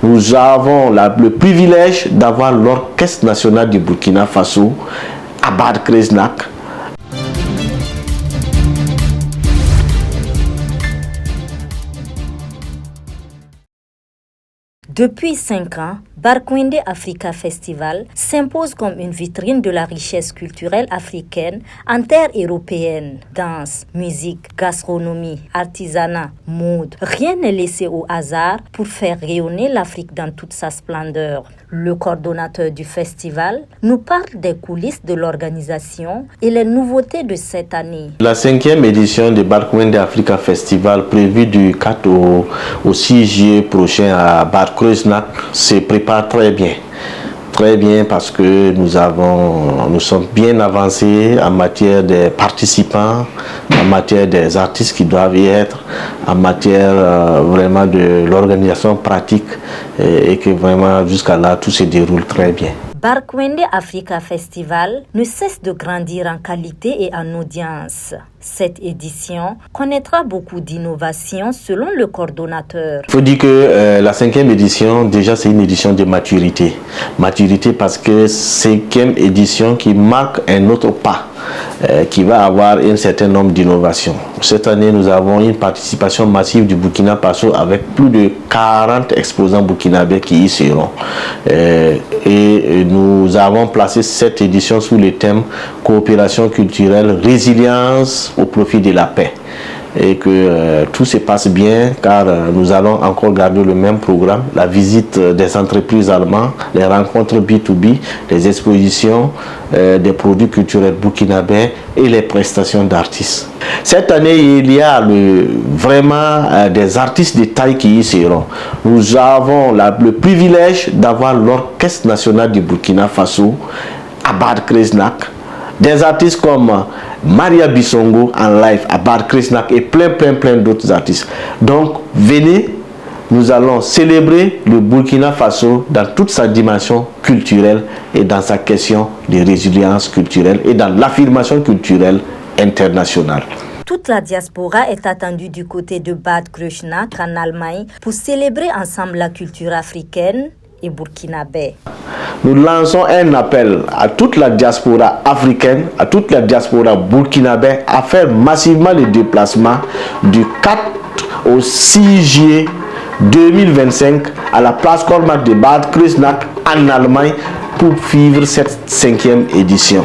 nous avons le privilège d'avoir l'Orchestre national du Burkina Faso, Abad Kreznak. Depuis 5 ans, Barkwende Africa Festival s'impose comme une vitrine de la richesse culturelle africaine en terre européenne. Danse, musique, gastronomie, artisanat, mode, rien n'est laissé au hasard pour faire rayonner l'Afrique dans toute sa splendeur. Le coordonnateur du festival nous parle des coulisses de l'organisation et les nouveautés de cette année. La 5e édition de Barkwende Africa Festival, prévue du 4 au 6 juillet prochain à Bar Kreznak, se prépare très bien. Très bien parce que nous sommes bien avancés en matière des participants, en matière des artistes qui doivent y être, en matière vraiment de l'organisation pratique et que vraiment jusqu'à là tout se déroule très bien. Barkwende Africa Festival ne cesse de grandir en qualité et en audience. Cette édition connaîtra beaucoup d'innovations selon le coordonnateur. Il faut dire que la 5e édition, déjà c'est une édition de maturité. Maturité parce que 5e édition qui marque un autre pas, qui va avoir un certain nombre d'innovations. Cette année, nous avons une participation massive du Burkina Faso avec plus de 40 exposants burkinabés qui y seront. Et nous avons placé cette édition sous le thème coopération culturelle, résilience au profit de la paix. Et que tout se passe bien car nous allons encore garder le même programme, la visite des entreprises allemandes, les rencontres B2B, les expositions des produits culturels burkinabés et les prestations d'artistes. Cette année, il y a vraiment des artistes de taille qui y seront. Nous avons le privilège d'avoir l'Orchestre national du Burkina Faso, Abad Kreznak, des artistes comme Maria Bissongo en live à Bar Kreznak et plein d'autres artistes. Donc venez, nous allons célébrer le Burkina Faso dans toute sa dimension culturelle et dans sa question de résilience culturelle et dans l'affirmation culturelle internationale. Toute la diaspora est attendue du côté de Bad Kreznak en Allemagne pour célébrer ensemble la culture africaine et burkinabé. Nous lançons un appel à toute la diaspora africaine, à toute la diaspora burkinabé à faire massivement les déplacements du 4 au 6 juillet 2025 à la place Colmar de Bad Kreznak en Allemagne pour vivre cette 5e édition.